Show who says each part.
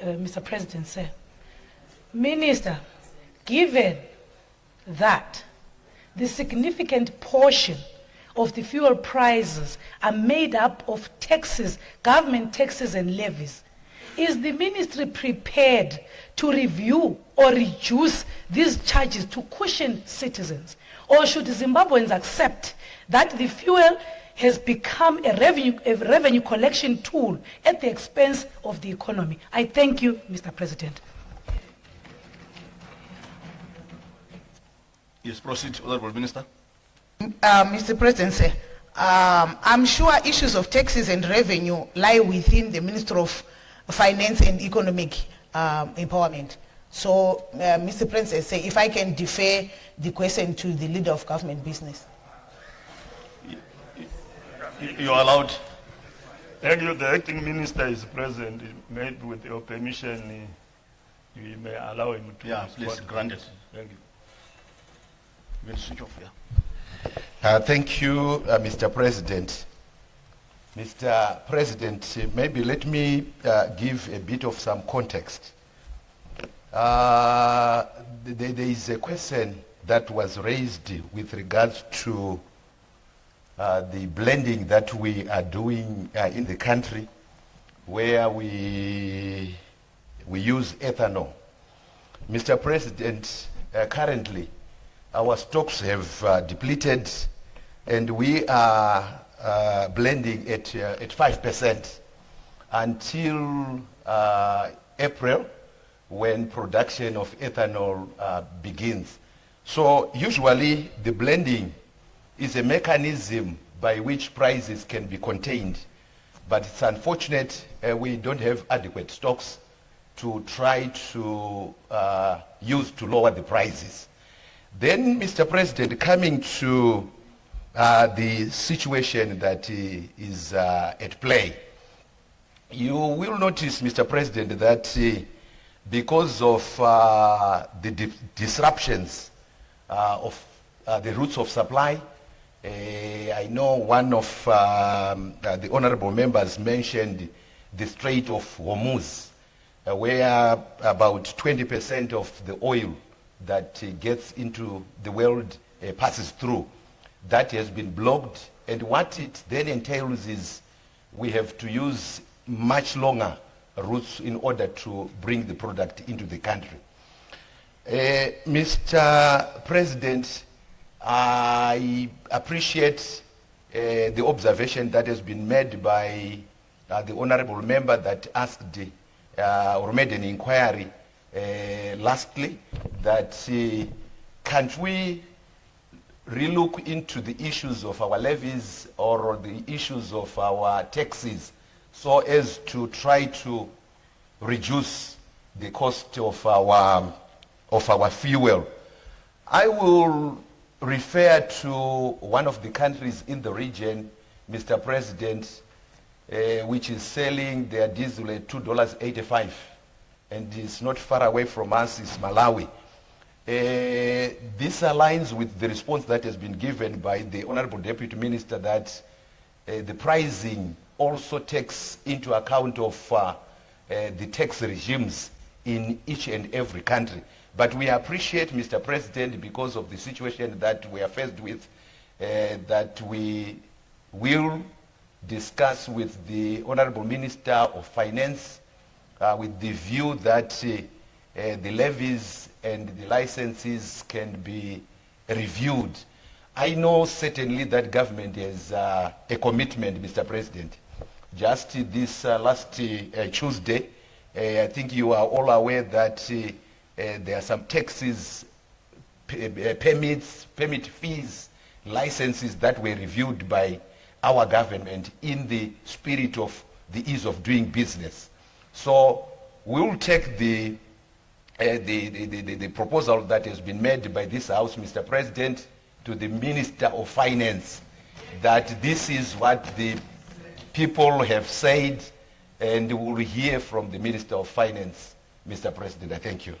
Speaker 1: Mr. President, sir. Minister, given that the significant portion of the fuel prices are made up of taxes, government taxes and levies, is the ministry prepared to review or reduce these charges to cushion citizens? Or should Zimbabweans accept that the fuel has become a revenue collection tool at the expense of the economy? I thank you, Mr. President.
Speaker 2: Yes, proceed, Honorable Minister.
Speaker 3: Mr. President, sir, I'm sure issues of taxes and revenue lie within the Minister of Finance and Economic Empowerment. So, Mr. President, say if I can defer the question to the Leader of Government Business.
Speaker 2: You are allowed.
Speaker 4: Thank you. The acting minister is present. Maybe with your permission, you may allow him to.
Speaker 2: Yeah,
Speaker 4: respond.
Speaker 2: please, granted.
Speaker 4: Thank you.
Speaker 2: You can switch off, yeah.
Speaker 5: Thank you, Mr. President. Mr. President, maybe let me give a bit of some context. There is a question that was raised with regards to the blending that we are doing in the country, where we use ethanol. Mr. President, currently our stocks have depleted, and we are blending at 5% until April, when production of ethanol begins. So usually the blending is a mechanism by which prices can be contained, but it's unfortunate we don't have adequate stocks to try to use to lower the prices. Then, Mr. President, coming to the situation that is at play, you will notice, Mr. President, that because of the disruptions of the routes of supply, I know one of the honorable members mentioned the Strait of Hormuz, where about 20% of the oil that gets into the world passes through. That has been blocked, and what it then entails is we have to use much longer routes in order to bring the product into the country. Mr. President, I appreciate the observation that has been made by the honorable member that asked or made an inquiry lastly, that can't we relook into the issues of our levies or the issues of our taxes so as to try to reduce the cost of our fuel. I will refer to one of the countries in the region, Mr. President, which is selling their diesel at $2.85, and it's not far away from us, is Malawi. This aligns with the response that has been given by the Honorable Deputy Minister that the pricing also takes into account of the tax regimes in each and every country. But we appreciate, Mr. President, because of the situation that we are faced with, that we will discuss with the Honorable Minister of Finance with the view that the levies and the licenses can be reviewed. I know certainly that government has a commitment, Mr. President. Just this last Tuesday, I think you are all aware that there are some taxes, permit fees, licenses that were reviewed by our government in the spirit of the ease of doing business. So we will take the proposal that has been made by this House, Mr. President, to the Minister of Finance, that this is what the people have said, and we will hear from the Minister of Finance, Mr. President. I thank you.